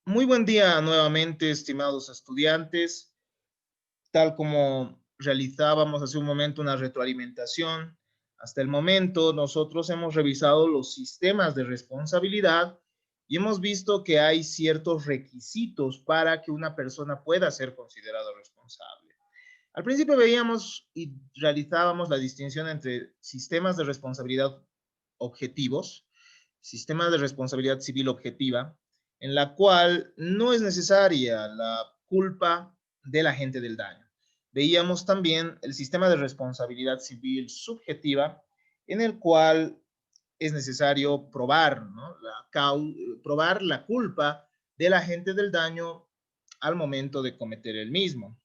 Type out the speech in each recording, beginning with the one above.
Muy buen día nuevamente, estimados estudiantes. Tal como realizábamos hace un momento una retroalimentación, hasta el momento nosotros hemos revisado los sistemas de responsabilidad y hemos visto que hay ciertos requisitos para que una persona pueda ser considerada responsable. Al principio veíamos y realizábamos la distinción entre sistemas de responsabilidad objetivos, sistemas de responsabilidad civil objetiva, en la cual no es necesaria la culpa del agente del daño. Veíamos también el sistema de responsabilidad civil subjetiva, en el cual es necesario probar, ¿no? Probar la culpa del agente del daño al momento de cometer el mismo.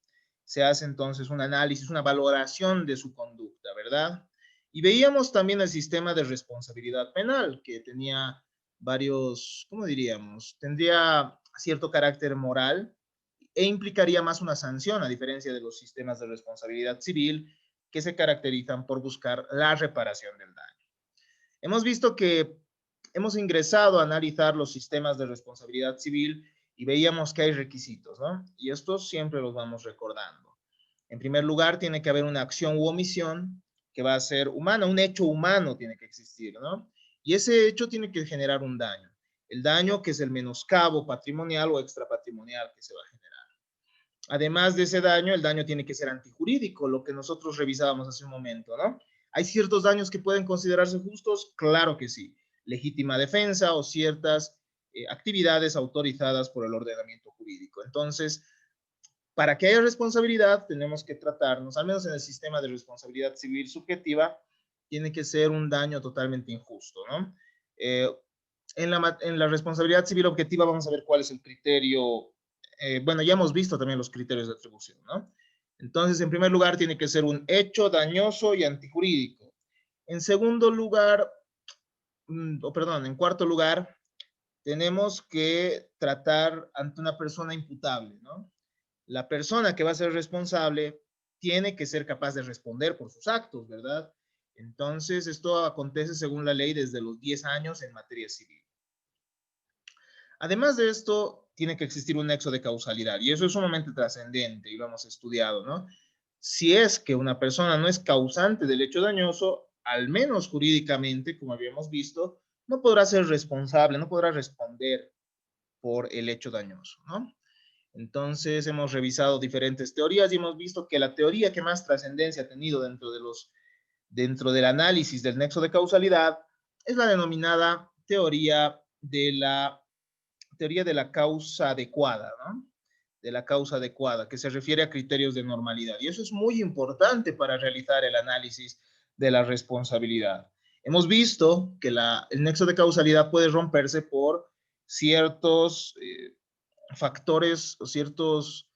Se hace entonces un análisis, una valoración de su conducta, ¿verdad? Y veíamos también el sistema de responsabilidad penal, que tenía varios, ¿cómo diríamos? Tendría cierto carácter moral e implicaría más una sanción, a diferencia de los sistemas de responsabilidad civil, que se caracterizan por buscar la reparación del daño. Hemos visto que hemos ingresado a analizar los sistemas de responsabilidad civil y veíamos que hay requisitos, ¿no? Y estos siempre los vamos recordando. En primer lugar, tiene que haber una acción u omisión que va a ser humana, un hecho humano tiene que existir, ¿no? Y ese hecho tiene que generar un daño. El daño que es el menoscabo patrimonial o extrapatrimonial que se va a generar. Además de ese daño, el daño tiene que ser antijurídico, lo que nosotros revisábamos hace un momento, ¿no? ¿Hay ciertos daños que pueden considerarse justos? Claro que sí. Legítima defensa o ciertas actividades autorizadas por el ordenamiento jurídico. Entonces, para que haya responsabilidad, tenemos que tratarnos, al menos en el sistema de responsabilidad civil subjetiva, tiene que ser un daño totalmente injusto, ¿no? En la responsabilidad civil objetiva vamos a ver cuál es el criterio. Bueno, ya hemos visto también los criterios de atribución, ¿no? Entonces, en primer lugar, tiene que ser un hecho dañoso y antijurídico. En segundo lugar, o perdón, en cuarto lugar, tenemos que tratar ante una persona imputable, ¿no? La persona que va a ser responsable tiene que ser capaz de responder por sus actos, ¿verdad? Entonces, esto acontece según la ley desde los 10 años en materia civil. Además de esto, tiene que existir un nexo de causalidad y eso es sumamente trascendente y lo hemos estudiado, ¿no? Si es que una persona no es causante del hecho dañoso, al menos jurídicamente, como habíamos visto, no podrá ser responsable, no podrá responder por el hecho dañoso, ¿no? Entonces hemos revisado diferentes teorías y hemos visto que la teoría que más trascendencia ha tenido dentro del análisis del nexo de causalidad es la denominada teoría de la causa adecuada, ¿no? De la causa adecuada, que se refiere a criterios de normalidad. Y eso es muy importante para realizar el análisis de la responsabilidad. Hemos visto que el nexo de causalidad puede romperse por ciertos factores o ciertos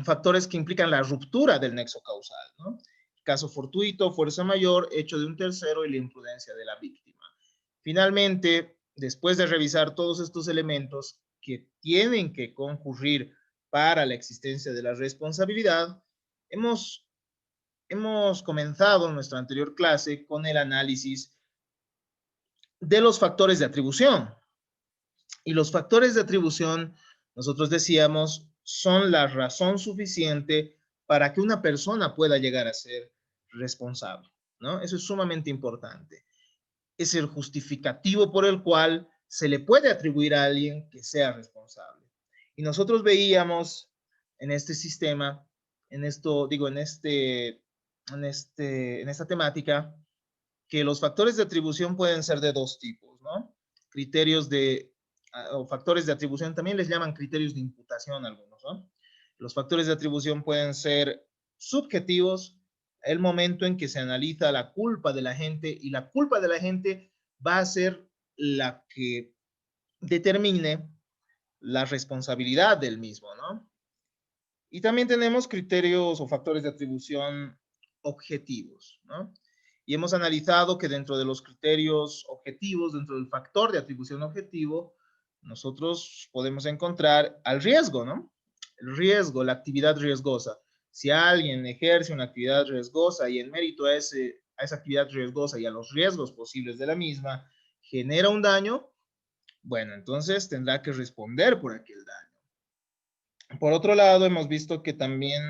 factores que implican la ruptura del nexo causal, ¿no? Caso fortuito, fuerza mayor, hecho de un tercero y la imprudencia de la víctima. Finalmente, después de revisar todos estos elementos que tienen que concurrir para la existencia de la responsabilidad, hemos comenzado en nuestra anterior clase con el análisis de los factores de atribución. Y los factores de atribución, nosotros decíamos, son la razón suficiente para que una persona pueda llegar a ser responsable, ¿no? Eso es sumamente importante. Es el justificativo por el cual se le puede atribuir a alguien que sea responsable. Y nosotros veíamos en este sistema, en esto, digo, en esta temática, que los factores de atribución pueden ser de dos tipos, ¿no? Criterios o factores de atribución, también les llaman criterios de imputación algunos, ¿no? Los factores de atribución pueden ser subjetivos, el momento en que se analiza la culpa de la gente y la culpa de la gente va a ser la que determine la responsabilidad del mismo, ¿no? Y también tenemos criterios o factores de atribución objetivos, ¿no? Y hemos analizado que dentro de los criterios objetivos, dentro del factor de atribución objetivo, nosotros podemos encontrar al riesgo, ¿no? El riesgo, la actividad riesgosa. Si alguien ejerce una actividad riesgosa y en mérito a esa actividad riesgosa y a los riesgos posibles de la misma, genera un daño, Bueno, entonces tendrá que responder por aquel daño. Por otro lado, hemos visto que también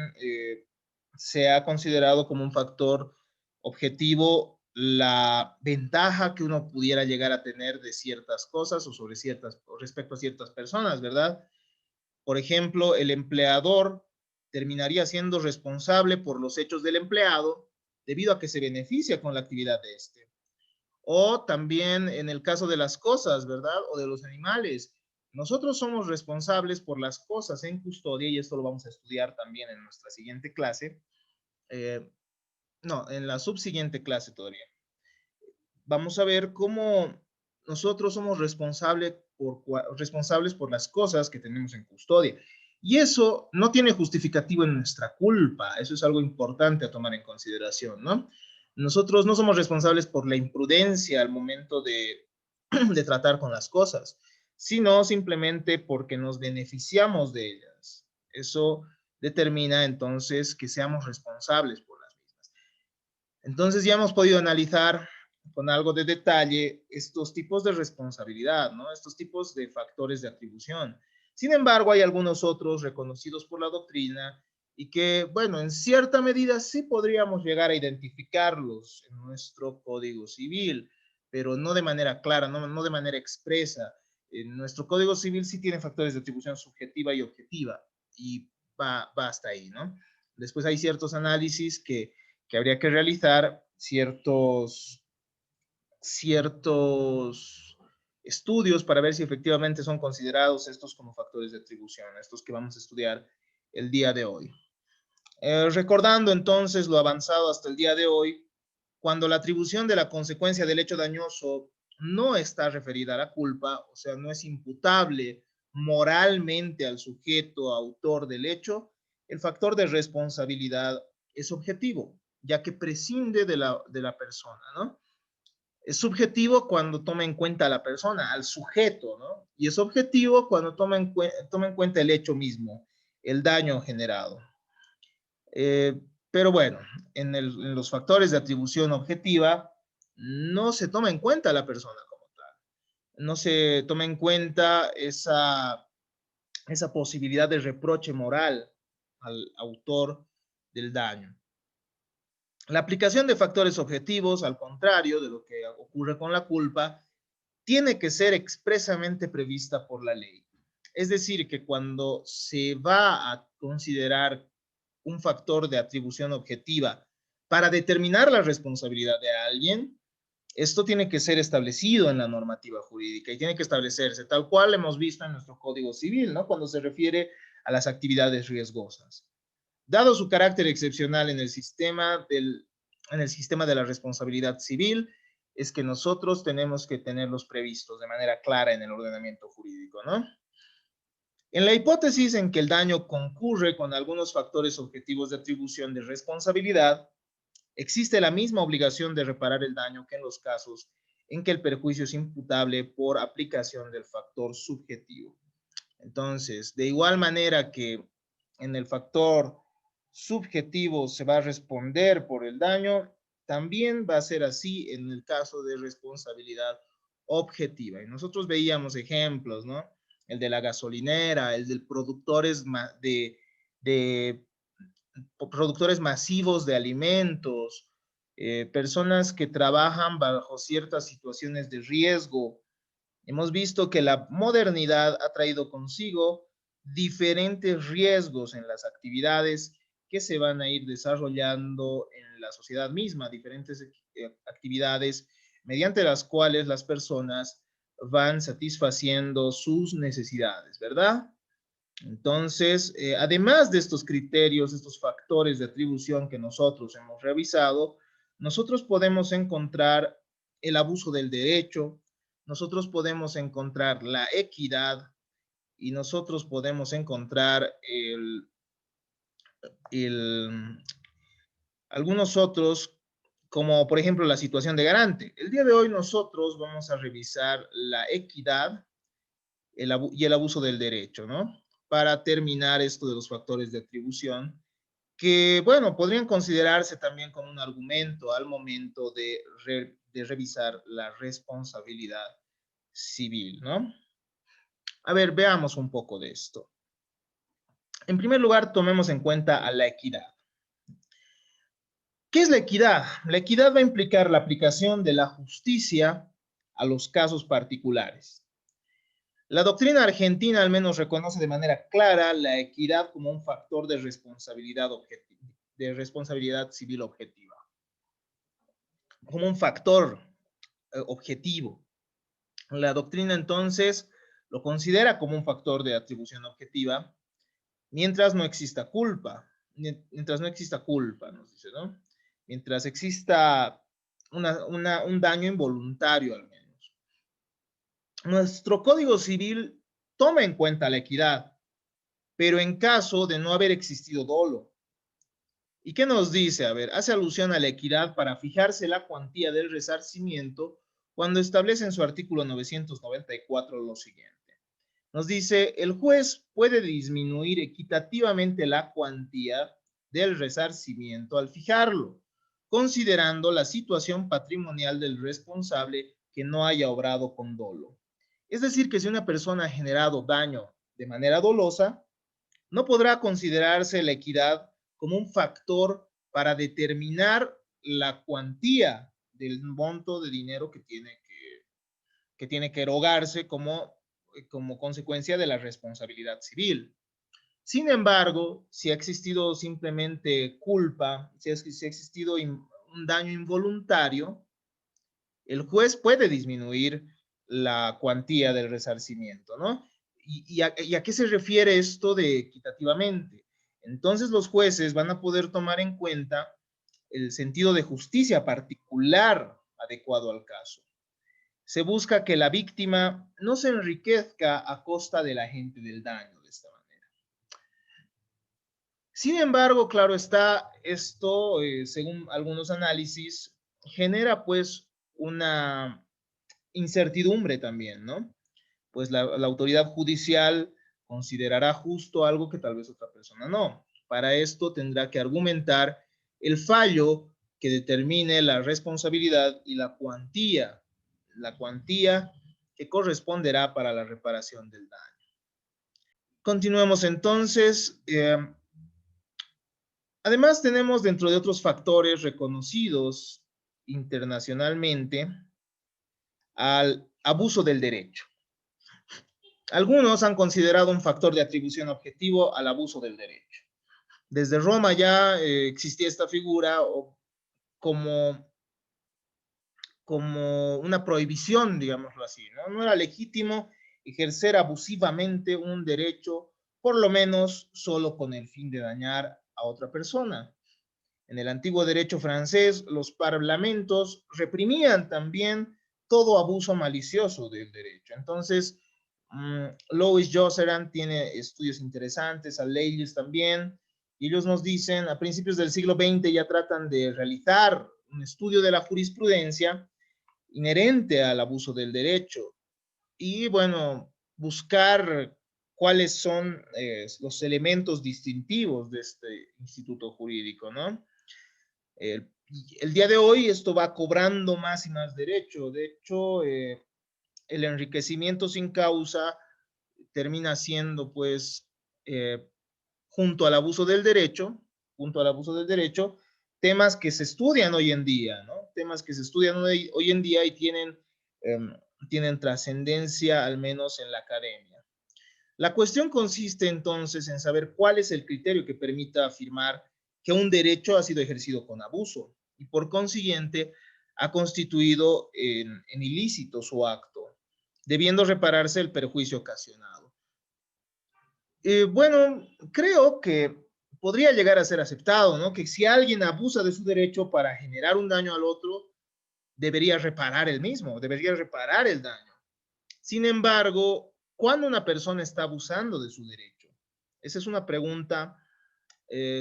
se ha considerado como un factor objetivo la ventaja que uno pudiera llegar a tener de ciertas cosas o sobre ciertas, o respecto a ciertas personas, ¿verdad? Por ejemplo, el empleador terminaría siendo responsable por los hechos del empleado debido a que se beneficia con la actividad de este. O también en el caso de las cosas, ¿verdad? O de los animales. Nosotros somos responsables por las cosas en custodia y esto lo vamos a estudiar también en nuestra siguiente clase. Eh, no, en la subsiguiente clase todavía. Vamos a ver cómo nosotros somos responsables por las cosas que tenemos en custodia. Y eso no tiene justificativo en nuestra culpa. Eso es algo importante a tomar en consideración, ¿no? Nosotros no somos responsables por la imprudencia al momento de tratar con las cosas, sino simplemente porque nos beneficiamos de ellas. Eso determina entonces que seamos responsables por las mismas. Entonces ya hemos podido analizar con algo de detalle estos tipos de responsabilidad, ¿no? Estos tipos de factores de atribución. Sin embargo, hay algunos otros reconocidos por la doctrina y que, bueno, en cierta medida sí podríamos llegar a identificarlos en nuestro Código Civil, pero no de manera clara, no de manera expresa. En nuestro Código Civil sí tiene factores de atribución subjetiva y objetiva y va hasta ahí, ¿no? Después hay ciertos análisis que habría que realizar ciertos estudios para ver si efectivamente son considerados estos como factores de atribución, estos que vamos a estudiar el día de hoy. Recordando entonces lo avanzado hasta el día de hoy, cuando la atribución de la consecuencia del hecho dañoso no está referida a la culpa, o sea, no es imputable moralmente al sujeto autor del hecho, el factor de responsabilidad es objetivo, ya que prescinde de la persona, ¿no? Es subjetivo cuando toma en cuenta a la persona, al sujeto, ¿no? Y es objetivo cuando toma en cuenta el hecho mismo, el daño generado. Pero bueno, en los factores de atribución objetiva no se toma en cuenta a la persona como tal. No se toma en cuenta esa posibilidad de reproche moral al autor del daño. La aplicación de factores objetivos, al contrario de lo que ocurre con la culpa, tiene que ser expresamente prevista por la ley. Es decir, que cuando se va a considerar un factor de atribución objetiva para determinar la responsabilidad de alguien, esto tiene que ser establecido en la normativa jurídica y tiene que establecerse tal cual hemos visto en nuestro Código Civil, ¿no? Cuando se refiere a las actividades riesgosas. Dado su carácter excepcional en el sistema de la responsabilidad civil, es que nosotros tenemos que tenerlos previstos de manera clara en el ordenamiento jurídico, ¿no? En la hipótesis en que el daño concurre con algunos factores objetivos de atribución de responsabilidad, existe la misma obligación de reparar el daño que en los casos en que el perjuicio es imputable por aplicación del factor subjetivo. Entonces, de igual manera que en el factor subjetivo se va a responder por el daño, también va a ser así en el caso de responsabilidad objetiva. Y nosotros veíamos ejemplos, ¿no? El de la gasolinera, el de de productores masivos de alimentos, personas que trabajan bajo ciertas situaciones de riesgo. Hemos visto que la modernidad ha traído consigo diferentes riesgos en las actividades que se van a ir desarrollando en la sociedad misma, diferentes actividades mediante las cuales las personas van satisfaciendo sus necesidades, ¿verdad? Entonces, además de estos criterios, estos factores de atribución que nosotros hemos revisado, nosotros podemos encontrar el abuso del derecho, nosotros podemos encontrar la equidad y nosotros podemos encontrar algunos otros, como por ejemplo la situación de garante. El día de hoy nosotros vamos a revisar la equidad y el abuso del derecho, ¿no? Para terminar esto de los factores de atribución, que, bueno, podrían considerarse también como un argumento al momento de revisar la responsabilidad civil, ¿no? A ver, veamos un poco de esto. En primer lugar, tomemos en cuenta a la equidad. ¿Qué es la equidad? La equidad va a implicar la aplicación de la justicia a los casos particulares. La doctrina argentina al menos reconoce de manera clara la equidad como un factor de responsabilidad civil objetiva, como un factor objetivo. La doctrina entonces lo considera como un factor de atribución objetiva mientras no exista culpa, nos dice, ¿no? Mientras exista un daño involuntario al menos. Nuestro Código Civil toma en cuenta la equidad, pero en caso de no haber existido dolo. ¿Y qué nos dice? A ver, hace alusión a la equidad para fijarse la cuantía del resarcimiento cuando establece en su artículo 994 lo siguiente. Nos dice, el juez puede disminuir equitativamente la cuantía del resarcimiento al fijarlo, considerando la situación patrimonial del responsable que no haya obrado con dolo. Es decir, que si una persona ha generado daño de manera dolosa, no podrá considerarse la equidad como un factor para determinar la cuantía del monto de dinero que tiene que erogarse como consecuencia de la responsabilidad civil. Sin embargo, si ha existido simplemente culpa, si ha existido un daño involuntario, el juez puede disminuir la cuantía del resarcimiento, ¿no? ¿Y a qué se refiere esto de equitativamente? Entonces los jueces van a poder tomar en cuenta el sentido de justicia particular adecuado al caso. Se busca que la víctima no se enriquezca a costa del agente del daño de esta manera. Sin embargo, claro está, esto, según algunos análisis, genera pues una incertidumbre también, ¿no? Pues la autoridad judicial considerará justo algo que tal vez otra persona no. Para esto tendrá que argumentar el fallo que determine la responsabilidad y la cuantía que corresponderá para la reparación del daño. Continuemos entonces. Además, tenemos dentro de otros factores reconocidos internacionalmente al abuso del derecho. Algunos han considerado un factor de atribución objetivo al abuso del derecho. Desde Roma ya existía esta figura como una prohibición, digámoslo así, ¿no? No era legítimo ejercer abusivamente un derecho, por lo menos solo con el fin de dañar a otra persona. En el antiguo derecho francés, los parlamentos reprimían también todo abuso malicioso del derecho. Entonces, Louis Josserand tiene estudios interesantes, a Leyes también, y ellos nos dicen, a principios del siglo XX ya tratan de realizar un estudio de la jurisprudencia inherente al abuso del derecho y, bueno, buscar cuáles son los elementos distintivos de este instituto jurídico, ¿no? El día de hoy esto va cobrando más y más derecho. De hecho, el enriquecimiento sin causa termina siendo, pues, junto al abuso del derecho, temas que se estudian hoy en día, ¿no? Temas que se estudian hoy en día y tienen trascendencia, al menos en la academia. La cuestión consiste entonces en saber cuál es el criterio que permita afirmar que un derecho ha sido ejercido con abuso y por consiguiente ha constituido en ilícito su acto, debiendo repararse el perjuicio ocasionado. Bueno, creo que podría llegar a ser aceptado, ¿no? Que si alguien abusa de su derecho para generar un daño al otro, debería reparar el mismo, debería reparar el daño. Sin embargo, ¿cuándo una persona está abusando de su derecho? Esa es una pregunta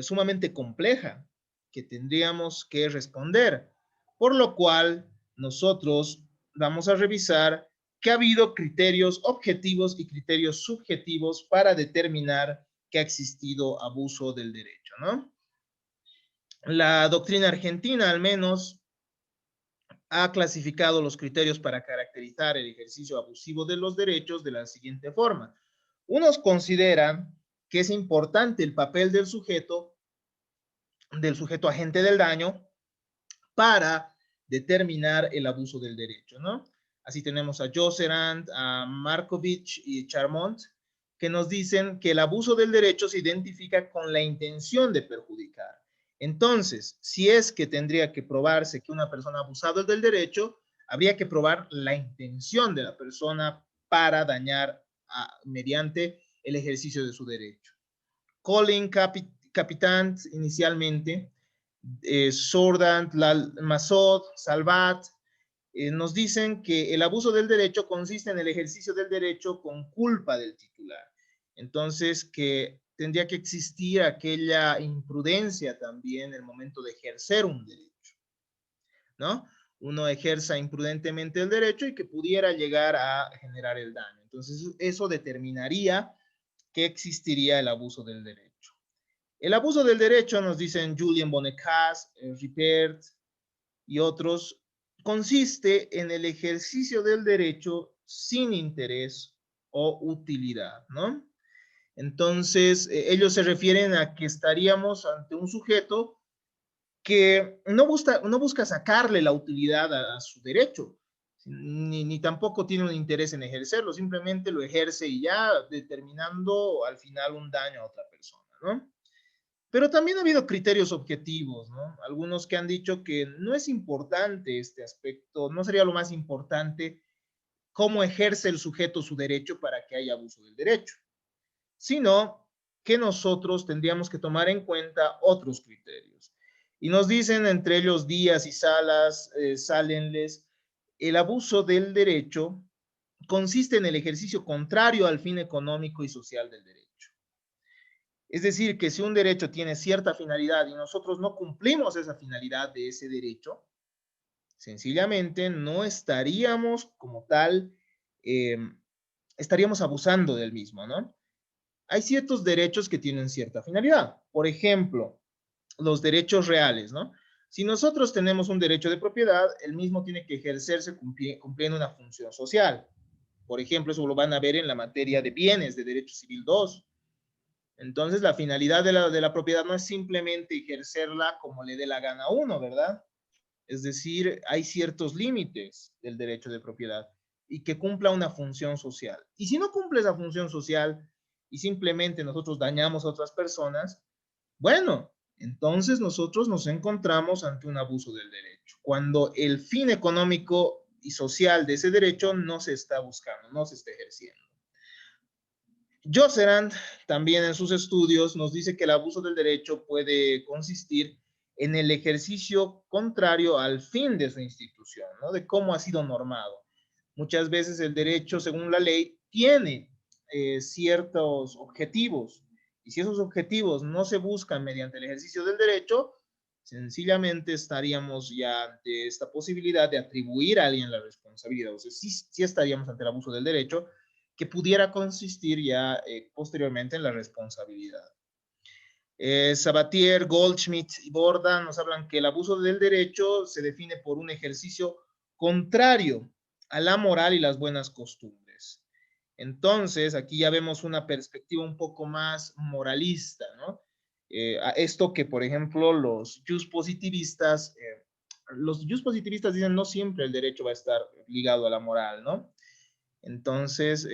sumamente compleja que tendríamos que responder, por lo cual nosotros vamos a revisar que ha habido criterios objetivos y criterios subjetivos para determinar que ha existido abuso del derecho, ¿no? La doctrina argentina, al menos, ha clasificado los criterios para caracterizar el ejercicio abusivo de los derechos de la siguiente forma. Unos consideran que es importante el papel del sujeto agente del daño, para determinar el abuso del derecho, ¿no? Así tenemos a Josserand, a Markovich y Charmont, que nos dicen que el abuso del derecho se identifica con la intención de perjudicar. Entonces, si es que tendría que probarse que una persona ha abusado del derecho, habría que probar la intención de la persona para dañar mediante el ejercicio de su derecho. Colin Capitant inicialmente, Sordant, Masod, Salvat, nos dicen que el abuso del derecho consiste en el ejercicio del derecho con culpa del titular. Entonces, que tendría que existir aquella imprudencia también en el momento de ejercer un derecho, ¿no? Uno ejerza imprudentemente el derecho y que pudiera llegar a generar el daño. Entonces, eso determinaría que existiría el abuso del derecho. El abuso del derecho, nos dicen Julien Bonnecas, Ripert y otros, consiste en el ejercicio del derecho sin interés o utilidad, ¿no? Entonces, ellos se refieren a que estaríamos ante un sujeto que no busca sacarle la utilidad a su derecho, ni tampoco tiene un interés en ejercerlo, simplemente lo ejerce y ya determinando al final un daño a otra persona, ¿no? Pero también ha habido criterios objetivos, ¿no? Algunos que han dicho que no es importante este aspecto, no sería lo más importante cómo ejerce el sujeto su derecho para que haya abuso del derecho, sino que nosotros tendríamos que tomar en cuenta otros criterios. Y nos dicen, entre ellos Díaz y Salas, Salenles, el abuso del derecho consiste en el ejercicio contrario al fin económico y social del derecho. Es decir, que si un derecho tiene cierta finalidad y nosotros no cumplimos esa finalidad de ese derecho, sencillamente no estaríamos como tal, eh, estaríamos abusando del mismo, ¿no? Hay ciertos derechos que tienen cierta finalidad. Por ejemplo, los derechos reales, ¿no? Si nosotros tenemos un derecho de propiedad, el mismo tiene que ejercerse cumpliendo una función social. Por ejemplo, eso lo van a ver en la materia de bienes de Derecho Civil 2. Entonces, la finalidad de la propiedad no es simplemente ejercerla como le dé la gana a uno, ¿verdad? Es decir, hay ciertos límites del derecho de propiedad y que cumpla una función social. Y si no cumple esa función social y simplemente nosotros dañamos a otras personas, bueno, entonces nosotros nos encontramos ante un abuso del derecho, cuando el fin económico y social de ese derecho no se está buscando, no se está ejerciendo. Josserand también en sus estudios nos dice que el abuso del derecho puede consistir en el ejercicio contrario al fin de su institución, ¿no? De cómo ha sido normado. Muchas veces el derecho, según la ley, tiene ciertos objetivos, y si esos objetivos no se buscan mediante el ejercicio del derecho, sencillamente estaríamos ya ante esta posibilidad de atribuir a alguien la responsabilidad. O sea, sí estaríamos ante el abuso del derecho, que pudiera consistir ya posteriormente en la responsabilidad. Sabatier, Goldschmidt y Borda nos hablan que el abuso del derecho se define por un ejercicio contrario a la moral y las buenas costumbres. Entonces, aquí ya vemos una perspectiva un poco más moralista, ¿no? A esto que, por ejemplo, los just positivistas dicen no siempre el derecho va a estar ligado a la moral, ¿no? Entonces,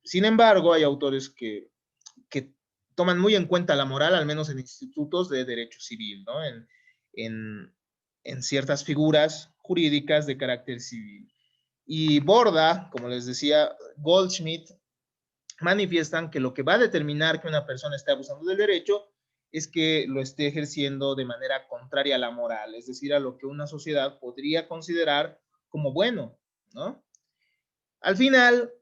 sin embargo, hay autores que toman muy en cuenta la moral, al menos en institutos de derecho civil, ¿no? En ciertas figuras jurídicas de carácter civil. Y Borda, como les decía, Goldschmidt, manifiestan que lo que va a determinar que una persona esté abusando del derecho es que lo esté ejerciendo de manera contraria a la moral, es decir, a lo que una sociedad podría considerar como bueno, ¿no? Al final,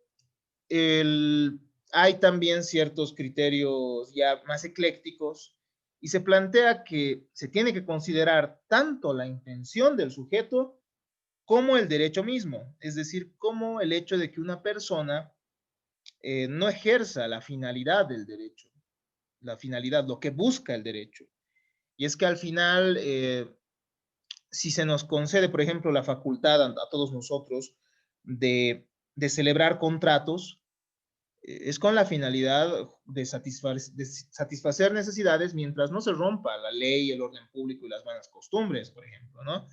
hay también ciertos criterios ya más eclécticos y se plantea que se tiene que considerar tanto la intención del sujeto como el derecho mismo, es decir, como el hecho de que una persona no ejerza la finalidad del derecho, la finalidad, lo que busca el derecho. Y es que al final si se nos concede, por ejemplo, la facultad a todos nosotros de celebrar contratos, es con la finalidad de satisfacer necesidades mientras no se rompa la ley, el orden público y las buenas costumbres, por ejemplo, ¿no?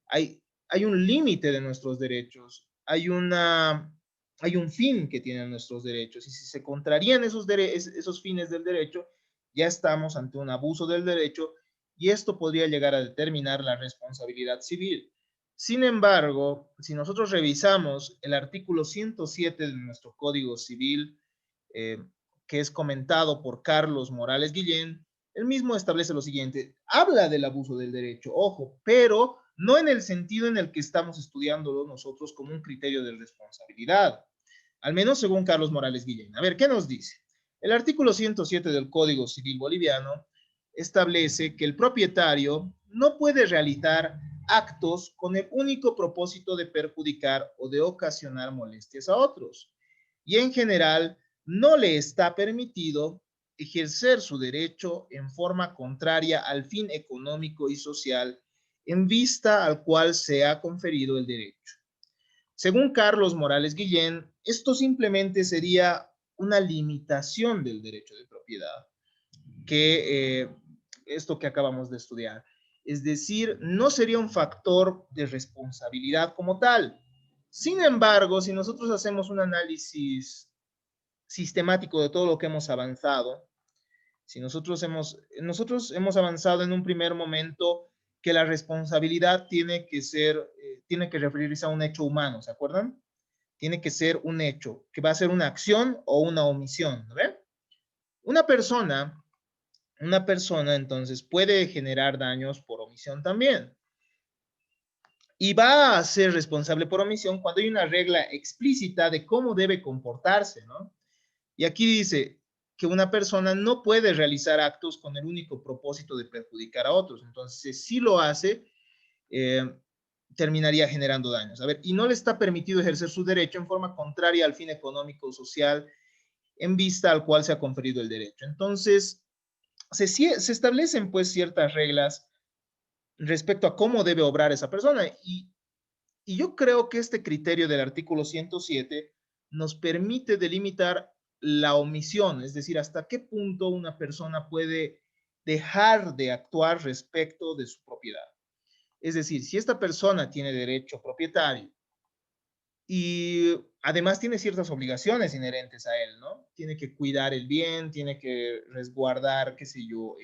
Hay un límite de nuestros derechos, hay un fin que tienen nuestros derechos, y si se contrarían esos fines del derecho, ya estamos ante un abuso del derecho, y esto podría llegar a determinar la responsabilidad civil. Sin embargo, si nosotros revisamos el artículo 107 de nuestro Código Civil, eh, que es comentado por Carlos Morales Guillén, él mismo establece lo siguiente: habla del abuso del derecho, ojo, pero no en el sentido en el que estamos estudiándolo nosotros como un criterio de responsabilidad, al menos según Carlos Morales Guillén. A ver, ¿qué nos dice? El artículo 107 del Código Civil Boliviano establece que el propietario no puede realizar actos con el único propósito de perjudicar o de ocasionar molestias a otros. Y en general, no le está permitido ejercer su derecho en forma contraria al fin económico y social en vista al cual se ha conferido el derecho. Según Carlos Morales Guillén, esto simplemente sería una limitación del derecho de propiedad, que esto que acabamos de estudiar. Es decir, no sería un factor de responsabilidad como tal. Sin embargo, si nosotros hacemos un análisis sistemático de todo lo que hemos avanzado, si nosotros hemos avanzado en un primer momento que la responsabilidad tiene que referirse a un hecho humano, ¿se acuerdan? Tiene que ser un hecho, que va a ser una acción o una omisión, ¿no ven? Una persona, una persona entonces puede generar daños por omisión también. Y va a ser responsable por omisión cuando hay una regla explícita de cómo debe comportarse, ¿no? Y aquí dice que una persona no puede realizar actos con el único propósito de perjudicar a otros. Entonces, si lo hace, eh, terminaría generando daños. A ver, y no le está permitido ejercer su derecho en forma contraria al fin económico o social en vista al cual se ha conferido el derecho. Entonces, se establecen pues ciertas reglas respecto a cómo debe obrar esa persona. Y yo creo que este criterio del artículo 107 nos permite delimitar la omisión, es decir, hasta qué punto una persona puede dejar de actuar respecto de su propiedad. Es decir, si esta persona tiene derecho propietario y además tiene ciertas obligaciones inherentes a él, ¿no? Tiene que cuidar el bien, tiene que resguardar, qué sé yo,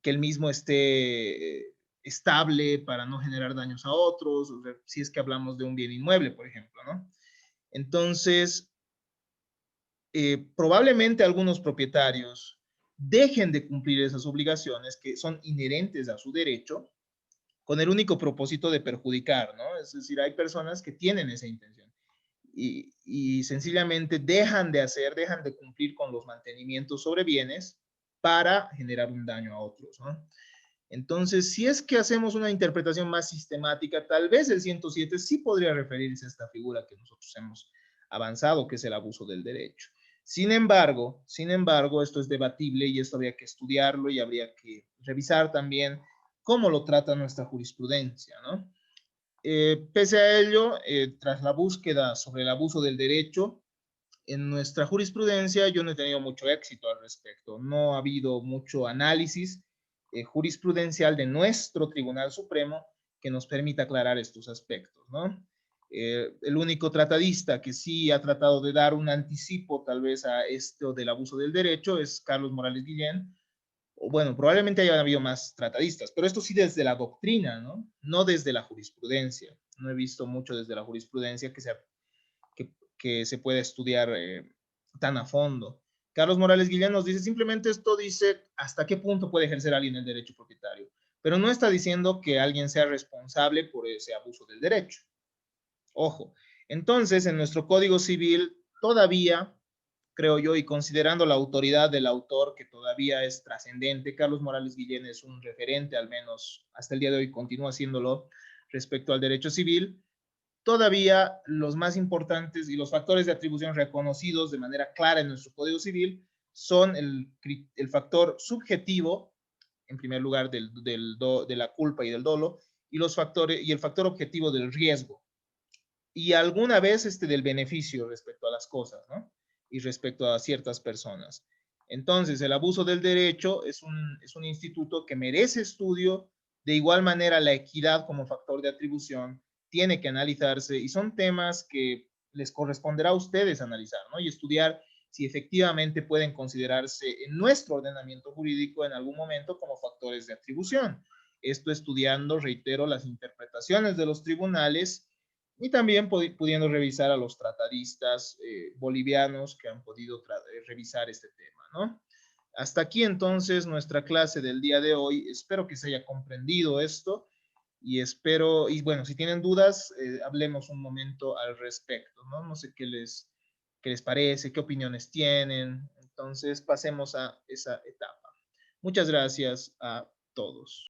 que el mismo esté estable para no generar daños a otros, o sea, si es que hablamos de un bien inmueble, por ejemplo, ¿no? Entonces, probablemente algunos propietarios dejen de cumplir esas obligaciones que son inherentes a su derecho con el único propósito de perjudicar, ¿no? Es decir, hay personas que tienen esa intención y sencillamente dejan de cumplir con los mantenimientos sobre bienes para generar un daño a otros, ¿no? Entonces, si es que hacemos una interpretación más sistemática, tal vez el 107 sí podría referirse a esta figura que nosotros hemos avanzado, que es el abuso del derecho. Sin embargo, esto es debatible y esto habría que estudiarlo y habría que revisar también cómo lo trata nuestra jurisprudencia, ¿no? Pese a ello, tras la búsqueda sobre el abuso del derecho, en nuestra jurisprudencia yo no he tenido mucho éxito al respecto. No ha habido mucho análisis jurisprudencial de nuestro Tribunal Supremo que nos permita aclarar estos aspectos, ¿no? El único tratadista que sí ha tratado de dar un anticipo tal vez a esto del abuso del derecho es Carlos Morales Guillén. O bueno, probablemente haya habido más tratadistas, pero esto sí desde la doctrina, ¿no? No desde la jurisprudencia. No he visto mucho desde la jurisprudencia que se pueda estudiar tan a fondo. Carlos Morales Guillén nos dice, simplemente esto dice hasta qué punto puede ejercer alguien el derecho propietario, pero no está diciendo que alguien sea responsable por ese abuso del derecho. Ojo, entonces en nuestro Código Civil todavía, creo yo, y considerando la autoridad del autor que todavía es trascendente, Carlos Morales Guillén es un referente, al menos hasta el día de hoy continúa siéndolo respecto al derecho civil. Todavía los más importantes y los factores de atribución reconocidos de manera clara en nuestro Código Civil son el factor subjetivo, en primer lugar, de la culpa y del dolo, y los factores y el factor objetivo del riesgo y alguna vez del beneficio respecto a las cosas, ¿no? Y respecto a ciertas personas. Entonces, el abuso del derecho es un instituto que merece estudio. De igual manera, la equidad como factor de atribución tiene que analizarse y son temas que les corresponderá a ustedes analizar, ¿no? Y estudiar si efectivamente pueden considerarse en nuestro ordenamiento jurídico en algún momento como factores de atribución. Esto estudiando, reitero, las interpretaciones de los tribunales y también pudiendo revisar a los tratadistas bolivianos que han podido revisar este tema, ¿no? Hasta aquí entonces nuestra clase del día de hoy. Espero que se haya comprendido esto y espero, y bueno, si tienen dudas, hablemos un momento al respecto, ¿no? No sé qué les parece, qué opiniones tienen. Entonces pasemos a esa etapa. Muchas gracias a todos.